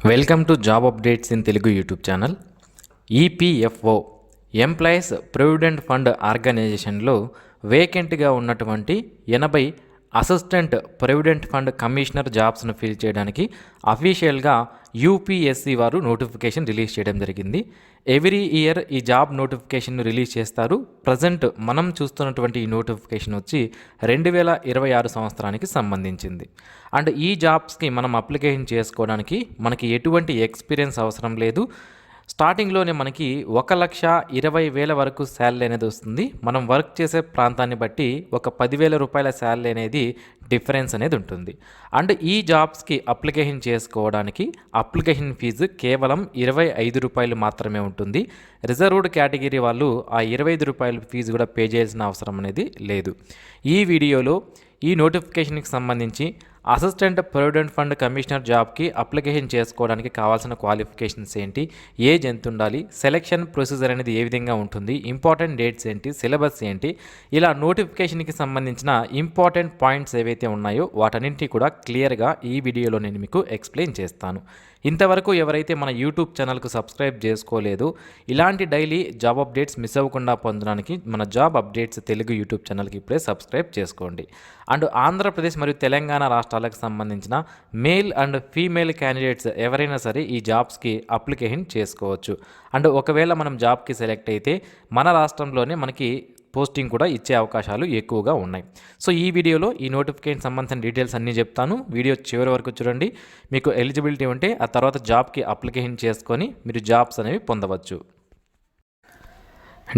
Welcome to job updates in Telugu YouTube channel. EPFO employees provident fund ఆర్గనైజేషన్లో వేకెంట్గా ఉన్నటువంటి 80 assistant provident fund commissioner జాబ్స్ను fill చేయడానికి అఫీషియల్గా యూపీఎస్సీ వారు నోటిఫికేషన్ రిలీజ్ చేయడం జరిగింది. ఎవ్రీ ఇయర్ ఈ జాబ్ నోటిఫికేషన్ను రిలీజ్ చేస్తారు. ప్రజెంట్ మనం చూస్తున్నటువంటి ఈ నోటిఫికేషన్ వచ్చి 2026 సంవత్సరానికి సంబంధించింది. అండ్ ఈ జాబ్స్కి మనం అప్లికేషన్ చేసుకోవడానికి మనకి ఎటువంటి ఎక్స్పీరియన్స్ అవసరం లేదు. స్టార్టింగ్లోనే మనకి 1,20,000 వరకు శాలరీ అనేది వస్తుంది. మనం వర్క్ చేసే ప్రాంతాన్ని బట్టి ఒక 10,000 రూపాయల శాలరీ అనేది డిఫరెన్స్ అనేది ఉంటుంది. అండ్ ఈ జాబ్స్కి అప్లికేషన్ చేసుకోవడానికి అప్లికేషన్ ఫీజు కేవలం 25 రూపాయలు మాత్రమే ఉంటుంది. రిజర్వ్డ్ కేటగిరీ వాళ్ళు ఆ 25 రూపాయల ఫీజు కూడా పే చేయాల్సిన అవసరం అనేది లేదు. ఈ వీడియోలో ఈ నోటిఫికేషన్కి సంబంధించి అసిస్టెంట్ ప్రొవిడెంట్ ఫండ్ కమిషనర్ జాబ్కి అప్లికేషన్ చేసుకోవడానికి కావాల్సిన క్వాలిఫికేషన్స్ ఏంటి, ఏజ్ ఎంత ఉండాలి, సెలెక్షన్ ప్రొసీజర్ అనేది ఏ విధంగా ఉంటుంది, ఇంపార్టెంట్ డేట్స్ ఏంటి, సిలబస్ ఏంటి, ఇలా నోటిఫికేషన్కి సంబంధించిన ఇంపార్టెంట్ పాయింట్స్ ఏవైతే ఉన్నాయో వాటన్నింటినీ కూడా క్లియర్గా ఈ వీడియోలో నేను మీకు ఎక్స్ప్లెయిన్ చేస్తాను. ఇంతవరకు ఎవరైతే మన యూట్యూబ్ ఛానల్కు సబ్స్క్రైబ్ చేసుకోలేదు, ఇలాంటి డైలీ జాబ్ అప్డేట్స్ మిస్ అవ్వకుండా పొందడానికి మన జాబ్ అప్డేట్స్ తెలుగు యూట్యూబ్ ఛానల్కి ఇప్పుడే సబ్స్క్రైబ్ చేసుకోండి. అండ్ ఆంధ్రప్రదేశ్ మరియు తెలంగాణ రాష్ట్రాలకు సంబంధించిన మేల్ అండ్ ఫీమేల్ క్యాండిడేట్స్ ఎవరైనా సరే ఈ జాబ్స్కి అప్లికేషన్ చేసుకోవచ్చు. అండ్ ఒకవేళ మనం జాబ్కి సెలెక్ట్ అయితే మన రాష్ట్రంలోనే మనకి పోస్టింగ్ కూడా ఇచ్చే అవకాశాలు ఎక్కువగా ఉన్నాయి. సో ఈ వీడియోలో ఈ నోటిఫికేషన్ సంబంధించిన డీటెయిల్స్ అన్నీ చెప్తాను. వీడియో చివరి వరకు చూడండి. మీకు ఎలిజిబిలిటీ ఉంటే ఆ తర్వాత జాబ్కి అప్లికేషన్ చేసుకొని మీరు జాబ్స్ అనేవి పొందవచ్చు.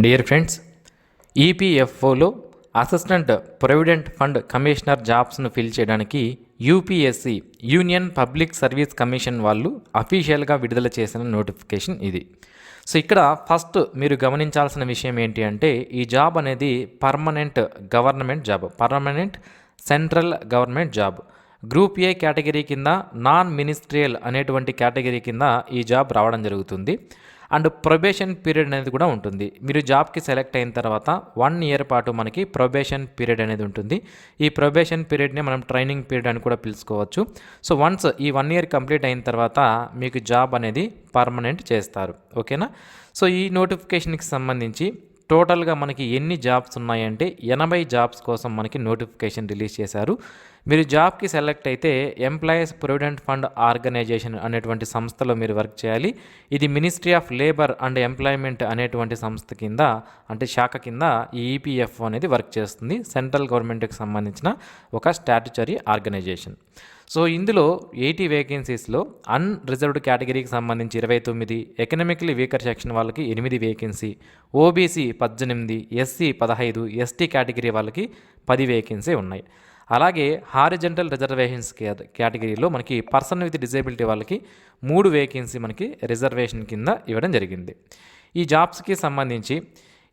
డియర్ ఫ్రెండ్స్, ఈపీఎఫ్ఓలో అసిస్టెంట్ ప్రొవిడెంట్ ఫండ్ కమిషనర్ జాబ్స్ను ఫిల్ చేయడానికి UPSC union public service commission వాళ్ళు అఫీషియల్గా విడుదల చేసిన నోటిఫికేషన్ ఇది. సో ఇక్కడ ఫస్ట్ మీరు గమనించాల్సిన విషయం ఏంటి అంటే ఈ జాబ్ అనేది permanent government job, permanent central government job. Group A category కింద నాన్ మినిస్ట్రియల్ అనేటువంటి కేటగిరీ కింద ఈ జాబ్ రావడం జరుగుతుంది. అండ్ ప్రొబేషన్ పీరియడ్ అనేది కూడా ఉంటుంది. మీరు జాబ్కి సెలెక్ట్ అయిన తర్వాత 1 ఇయర్ పాటు మనకి ప్రొబేషన్ పీరియడ్ అనేది ఉంటుంది. ఈ ప్రొబేషన్ పీరియడ్ని మనం ట్రైనింగ్ పీరియడ్ అని కూడా పిలుచుకోవచ్చు. సో వన్స్ ఈ 1 ఇయర్ కంప్లీట్ అయిన తర్వాత మీకు జాబ్ అనేది పర్మనెంట్ చేస్తారు. ఓకేనా? సో ఈ నోటిఫికేషన్కి సంబంధించి టోటల్గా మనకి ఎన్ని జాబ్స్ ఉన్నాయంటే 80 జాబ్స్ కోసం మనకి నోటిఫికేషన్ రిలీజ్ చేశారు. మీరు జాబ్కి సెలెక్ట్ అయితే ఎంప్లాయీస్ ప్రొవిడెంట్ ఫండ్ ఆర్గనైజేషన్ అనేటువంటి సంస్థలో మీరు వర్క్ చేయాలి. ఇది ministry of labour and employment అనేటువంటి సంస్థ కింద, అంటే శాఖ కింద ఈ ఈపీఎఫ్ఓ అనేది వర్క్ చేస్తుంది. సెంట్రల్ గవర్నమెంట్కి సంబంధించిన ఒక స్టాట్యుటరీ ఆర్గనైజేషన్. సో ఇందులో 80 వేకెన్సీస్లో అన్రిజర్వ్డ్ కేటగిరీకి సంబంధించి 29, ఎకనామికలీ వీకర్ సెక్షన్ వాళ్ళకి 8 vacancy, OBC 18, SC 15, ST category వాళ్ళకి 10 వేకెన్సీ ఉన్నాయి. అలాగే హారిజంటల్ రిజర్వేషన్స్ కేటగిరీలో మనకి పర్సన్ విత్ డిజేబిలిటీ వాళ్ళకి 3 వేకెన్సీ మనకి రిజర్వేషన్ కింద ఇవ్వడం జరిగింది. ఈ జాబ్స్కి సంబంధించి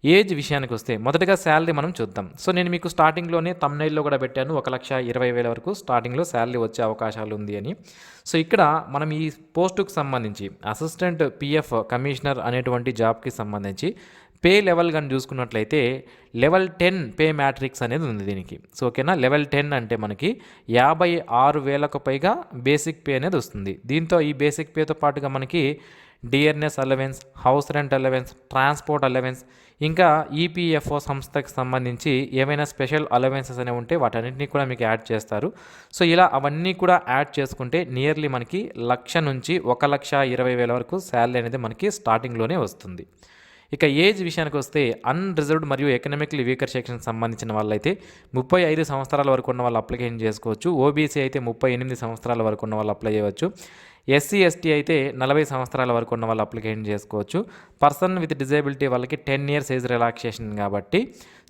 ఏజ్ విషయానికి వస్తే మొదటగా శాలరీ మనం చూద్దాం. సో నేను మీకు స్టార్టింగ్లోనే తమ్నైల్లో కూడా పెట్టాను 1,20,000 వరకు స్టార్టింగ్లో శాలరీ వచ్చే అవకాశాలు ఉంది అని. సో ఇక్కడ మనం ఈ పోస్టుకు సంబంధించి అసిస్టెంట్ పిఎఫ్ కమిషనర్ అనేటువంటి జాబ్కి సంబంధించి పే లెవెల్ కానీ చూసుకున్నట్లయితే లెవెల్ 10 పే మ్యాట్రిక్స్ అనేది ఉంది దీనికి. సో ఓకేనా, లెవెల్ 10 అంటే మనకి 56,000కు పైగా బేసిక్ పే అనేది వస్తుంది. దీంతో ఈ బేసిక్ పేతో పాటుగా మనకి DRS allowance, house rent allowance, transport allowance, ఇంకా ఈపీఎఫ్ఓ సంస్థకి సంబంధించి ఏమైనా స్పెషల్ అలవెన్సెస్ అనేవి ఉంటే వాటన్నింటినీ కూడా మీకు యాడ్ చేస్తారు. సో ఇలా అవన్నీ కూడా యాడ్ చేసుకుంటే నియర్లీ మనకి 1,00,000 నుంచి 1,20,000 వరకు శాలరీ అనేది మనకి స్టార్టింగ్లోనే వస్తుంది. ఇక ఏజ్ విషయానికి వస్తే అన్రిజర్వ్డ్ మరియు ఎకనామికలీ వీకర్ సెక్షన్కి సంబంధించిన వాళ్ళైతే 35 సంవత్సరాల వరకు ఉన్న వాళ్ళు అప్లికేషన్ చేసుకోవచ్చు. ఓబీసీ అయితే 38 సంవత్సరాల వరకు ఉన్న వాళ్ళు అప్లై చేయవచ్చు. ఎస్సీ ఎస్టీ అయితే 40 సంవత్సరాల వరకు ఉన్న వాళ్ళు అప్లికేషన్ చేసుకోవచ్చు. పర్సన్ విత్ డిజేబిలిటీ వాళ్ళకి 10 ఇయర్స్ ఏజ్ రిలాక్సేషన్ కాబట్టి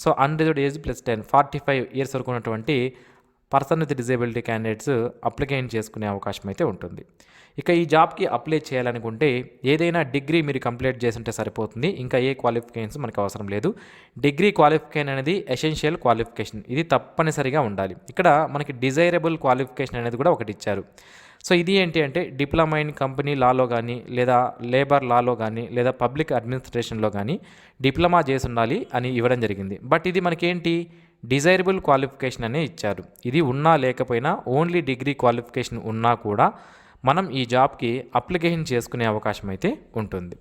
so unreserved age plus 10 45 years వరకు ఉన్నటువంటి person with disability candidates application చేసుకునే అవకాశం అయితే ఉంటుంది. ఇక ఈ జాబ్కి అప్లై చేయాలనుకుంటే ఏదైనా డిగ్రీ మీరు కంప్లీట్ చేస్తుంటే సరిపోతుంది. ఇంకా ఏ క్వాలిఫికేషన్స్ మనకు అవసరం లేదు. డిగ్రీ క్వాలిఫికేషన్ అనేది ఎసెన్షియల్ క్వాలిఫికేషన్, ఇది తప్పనిసరిగా ఉండాలి. ఇక్కడ మనకి డిజైరబుల్ క్వాలిఫికేషన్ అనేది కూడా ఒకటి ఇచ్చారు. సో ఇది ఏంటి అంటే డిప్లొమా ఇన్ కంపెనీ లాలో కానీ లేదా లేబర్ లాలో కానీ లేదా పబ్లిక్ అడ్మినిస్ట్రేషన్లో కానీ డిప్లొమా చేసి ఉండాలి అని ఇవ్వడం జరిగింది. బట్ ఇది మనకేంటి డిజైరబుల్ క్వాలిఫికేషన్ అనే ఇచ్చారు. ఇది ఉన్నా లేకపోయినా ఓన్లీ డిగ్రీ క్వాలిఫికేషన్ ఉన్నా కూడా మనం ఈ జాబ్కి అప్లికేషన్ చేసుకునే అవకాశం అయితే ఉంటుంది.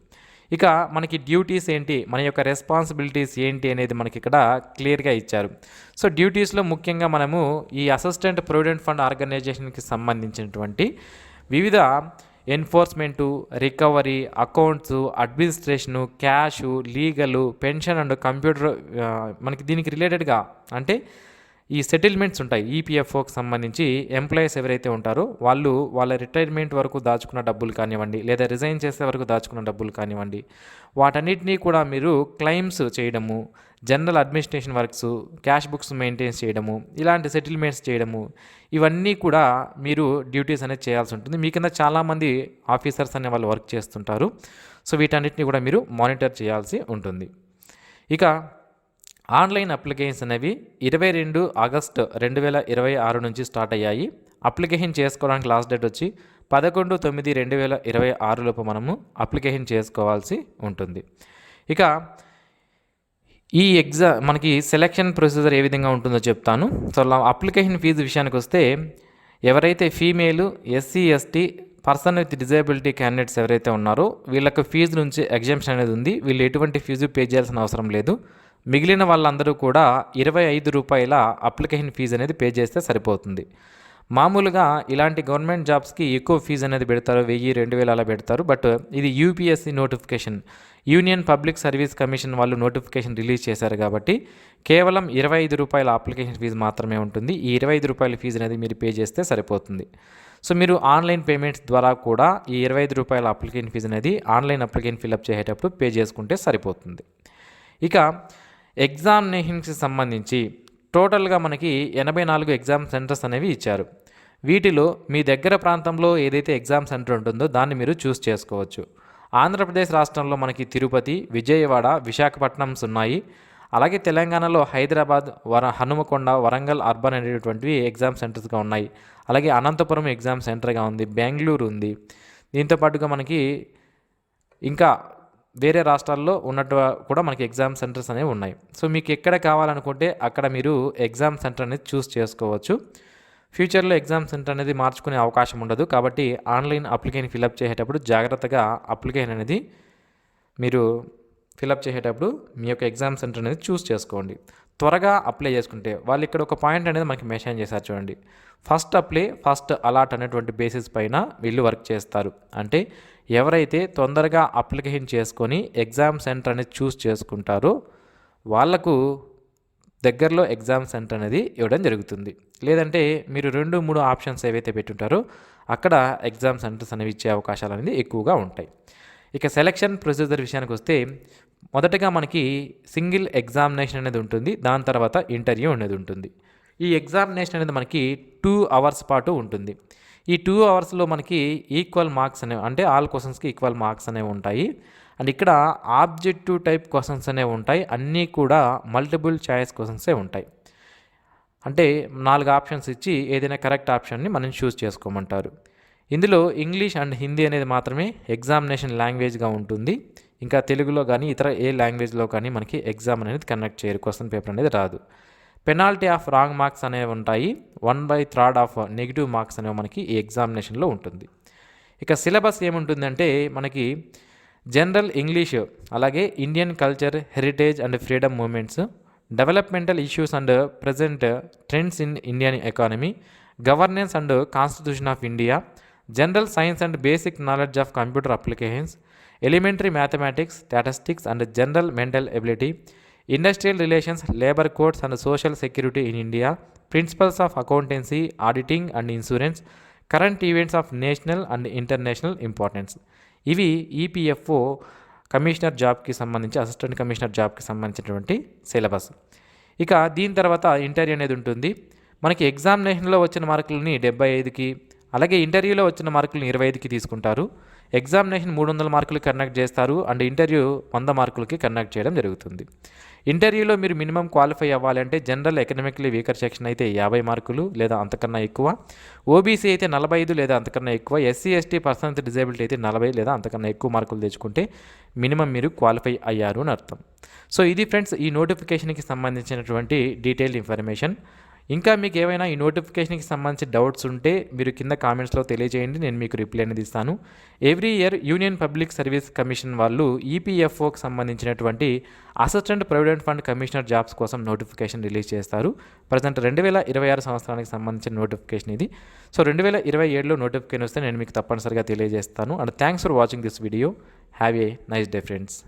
ఇక మనకి డ్యూటీస్ ఏంటి, మన యొక్క రెస్పాన్సిబిలిటీస్ ఏంటి అనేది మనకి ఇక్కడ క్లియర్గా ఇచ్చారు. సో డ్యూటీస్లో ముఖ్యంగా మనము ఈ అసిస్టెంట్ ప్రొవిడెంట్ ఫండ్ ఆర్గనైజేషన్కి సంబంధించినటువంటి వివిధ enforcement, recovery, accounts, administration, cash, legal, pension and computer, మనకి దీనికి రిలేటెడ్గా అంటే ఈ సెటిల్మెంట్స్ ఉంటాయి. ఈపీఎఫ్ఓకి సంబంధించి ఎంప్లాయీస్ ఎవరైతే ఉంటారో వాళ్ళు వాళ్ళ రిటైర్మెంట్ వరకు దాచుకున్న డబ్బులు కానివ్వండి, లేదా రిజైన్ చేసే వరకు దాచుకున్న డబ్బులు కానివ్వండి, వాటన్నిటినీ కూడా మీరు క్లెయిమ్స్ చేయడము, general administration works, cash books maintain చేయడము, ఇలాంటి సెటిల్మెంట్స్ చేయడము, ఇవన్నీ కూడా మీరు డ్యూటీస్ అనేది చేయాల్సి ఉంటుంది. మీ కింద చాలామంది ఆఫీసర్స్ అనే వాళ్ళు వర్క్ చేస్తుంటారు. సో వీటన్నిటిని కూడా మీరు మానిటర్ చేయాల్సి ఉంటుంది. ఇక ఆన్లైన్ అప్లికేషన్స్ అనేవి 22 ఆగస్టు 2026 నుంచి స్టార్ట్ అయ్యాయి. అప్లికేషన్ చేసుకోవడానికి లాస్ట్ డేట్ వచ్చి 11/9/2026 లోపు మనము అప్లికేషన్ చేసుకోవాల్సి ఉంటుంది. ఇక ఈ మనకి సెలక్షన్ ప్రొసీజర్ ఏ విధంగా ఉంటుందో చెప్తాను. సో అప్లికేషన్ ఫీజు విషయానికి వస్తే ఎవరైతే female, SC, ST, person with disability candidates ఎవరైతే ఉన్నారో వీళ్ళకి ఫీజు నుంచి ఎగ్జామ్షన్ అనేది ఉంది. వీళ్ళు ఎటువంటి ఫీజు పే చేయాల్సిన అవసరం లేదు. మిగిలిన వాళ్ళందరూ కూడా ₹25 అప్లికేషన్ ఫీజు అనేది పే చేస్తే సరిపోతుంది. మామూలుగా ఇలాంటి గవర్నమెంట్ జాబ్స్కి ఎక్కువ ఫీజు అనేది పెడతారు, 1000-2000 అలా పెడతారు. బట్ ఇది UPSC notification, union public service commission వాళ్ళు నోటిఫికేషన్ రిలీజ్ చేశారు కాబట్టి కేవలం ₹25 అప్లికేషన్ ఫీజు మాత్రమే ఉంటుంది. ఈ ₹25 ఫీజు అనేది మీరు పే చేస్తే సరిపోతుంది. సో మీరు ఆన్లైన్ పేమెంట్స్ ద్వారా కూడా ఈ ₹25 అప్లికేషన్ ఫీజు అనేది ఆన్లైన్ అప్లికేషన్ ఫిల్అప్ చేసేటప్పుడు పే చేసుకుంటే సరిపోతుంది. ఇక ఎగ్జామినేషన్స్కి సంబంధించి టోటల్గా మనకి 84 ఎగ్జామ్ సెంటర్స్ అనేవి ఇచ్చారు. వీటిలో మీ దగ్గర ప్రాంతంలో ఏదైతే ఎగ్జామ్ సెంటర్ ఉంటుందో దాన్ని మీరు చూస్ చేసుకోవచ్చు. ఆంధ్రప్రదేశ్ రాష్ట్రంలో మనకి తిరుపతి, విజయవాడ, విశాఖపట్నంస్ ఉన్నాయి. అలాగే తెలంగాణలో హైదరాబాద్, హనుమకొండ, వరంగల్ అర్బన్ అనేటువంటివి ఎగ్జామ్ సెంటర్స్గా ఉన్నాయి. అలాగే అనంతపురం ఎగ్జామ్ సెంటర్గా ఉంది, బెంగళూరు ఉంది. దీంతోపాటుగా మనకి ఇంకా వేరే రాష్ట్రాల్లో ఉన్నట్టు కూడా మనకి ఎగ్జామ్ సెంటర్స్ అనేవి ఉన్నాయి. సో మీకు ఎక్కడ కావాలనుకుంటే అక్కడ మీరు ఎగ్జామ్ సెంటర్ అనేది చూస్ చేసుకోవచ్చు. ఫ్యూచర్లో ఎగ్జామ్ సెంటర్ అనేది మార్చుకునే అవకాశం ఉండదు. కాబట్టి ఆన్లైన్ అప్లికేషన్ ఫిలప్ చేసేటప్పుడు జాగ్రత్తగా అప్లికేషన్ అనేది మీరు ఫిలప్ చేసేటప్పుడు మీ యొక్క ఎగ్జామ్ సెంటర్ అనేది చూస్ చేసుకోండి. త్వరగా అప్లై చేసుకుంటే వాళ్ళు ఇక్కడ ఒక పాయింట్ అనేది మనకి మెన్షన్ చేశారు చూడండి. ఫస్ట్ అప్లై ఫస్ట్ అలాట్ అనేటువంటి బేసిస్ పైన వీళ్ళు వర్క్ చేస్తారు. అంటే ఎవరైతే తొందరగా అప్లికేషన్ చేసుకొని ఎగ్జామ్ సెంటర్ అనేది చూస్ చేసుకుంటారో వాళ్లకు దగ్గరలో ఎగ్జామ్ సెంటర్ అనేది ఇవ్వడం జరుగుతుంది. లేదంటే మీరు 2-3 ఆప్షన్స్ ఏవైతే పెట్టుంటారో అక్కడ ఎగ్జామ్ సెంటర్స్ అనేవి ఇచ్చే అవకాశాలు అనేది ఎక్కువగా ఉంటాయి. ఇక సెలక్షన్ ప్రొసీజర్ విషయానికి వస్తే మొదటగా మనకి సింగిల్ ఎగ్జామినేషన్ అనేది ఉంటుంది. దాని తర్వాత ఇంటర్వ్యూ అనేది ఉంటుంది. ఈ ఎగ్జామినేషన్ అనేది మనకి 2 అవర్స్ పాటు ఉంటుంది. ఈ 2 అవర్స్లో మనకి ఈక్వల్ మార్క్స్ అనేవి, అంటే ఆల్ క్వశ్చన్స్కి ఈక్వల్ మార్క్స్ అనేవి ఉంటాయి. అండ్ ఇక్కడ ఆబ్జెక్టివ్ టైప్ క్వశ్చన్స్ అనేవి ఉంటాయి. అన్నీ కూడా మల్టిపుల్ చాయిస్ క్వశ్చన్సే ఉంటాయి. అంటే 4 ఆప్షన్స్ ఇచ్చి ఏదైనా కరెక్ట్ ఆప్షన్ని మనం చూస్ చేసుకోమంటారు. ఇందులో ఇంగ్లీష్ అండ్ హిందీ అనేది మాత్రమే ఎగ్జామినేషన్ లాంగ్వేజ్గా ఉంటుంది. ఇంకా తెలుగులో కానీ ఇతర ఏ లాంగ్వేజ్లో కానీ మనకి ఎగ్జామ్ అనేది కండక్ట్ చేయరు, క్వశ్చన్ పేపర్ అనేది రాదు. పెనాల్టీ ఆఫ్ రాంగ్ మార్క్స్ అనేవి ఉంటాయి. 1/3 ఆఫ్ నెగిటివ్ మార్క్స్ అనేవి మనకి ఈ ఎగ్జామినేషన్లో ఉంటుంది. ఇక సిలబస్ ఏముంటుందంటే మనకి జనరల్ ఇంగ్లీష్, అలాగే Indian culture, heritage and freedom movements, developmental issues and present trends in Indian economy, governance and constitution of India, general science and basic knowledge of computer applications, elementary mathematics, statistics and general mental ability, industrial relations, labour codes and social security in India, principles of accountancy, auditing and insurance, current events of national and international importance. ఇవి EPFO commissioner జాబ్కి సంబంధించి, assistant commissioner జాబ్కి సంబంధించినటువంటి syllabus. ఇక దీని తర్వాత interview అనేది ఉంటుంది. మనకి ఎగ్జామినేషన్లో వచ్చిన మార్కులని 75కి, అలాగే ఇంటర్వ్యూలో వచ్చిన మార్కులను 25కి తీసుకుంటారు. ఎగ్జామినేషన్ 300 మార్కులు కండక్ట్ చేస్తారు అండ్ ఇంటర్వ్యూ 100 మార్కులకి కండక్ట్ చేయడం జరుగుతుంది. ఇంటర్వ్యూలో మీరు మినిమం క్వాలిఫై అవ్వాలంటే జనరల్ ఎకనామికలీ వీకర్ సెక్షన్ అయితే 50 మార్కులు లేదా అంతకన్నా ఎక్కువ, ఓబీసీ అయితే 45 లేదా అంతకన్నా ఎక్కువ, SC ST person with disability అయితే 40 లేదా అంతకన్నా ఎక్కువ మార్కులు తెచ్చుకుంటే మినిమం మీరు క్వాలిఫై అయ్యారు అని అర్థం. సో ఇది ఫ్రెండ్స్ ఈ నోటిఫికేషన్కి సంబంధించినటువంటి డీటెయిల్డ్ ఇన్ఫర్మేషన్. ఇంకా మీకు ఏమైనా ఈ నోటిఫికేషన్కి సంబంధించి డౌట్స్ ఉంటే మీరు కింద కామెంట్స్లో తెలియజేయండి, నేను మీకు రిప్లై అనేది ఇస్తాను. Every year union public service commission వాళ్ళు ఈపీఎఫ్ఓకి సంబంధించినటువంటి assistant provident fund commissioner jobs కోసం నోటిఫికేషన్ రిలీజ్ చేస్తారు. ప్రజెంట్ 2026 సంవత్సరానికి సంబంధించిన నోటిఫికేషన్ ఇది. సో 2027లో నోటిఫికేషన్ వస్తే నేను మీకు తప్పనిసరిగా తెలియజేస్తాను. And thanks for watching this video. Have a nice day friends.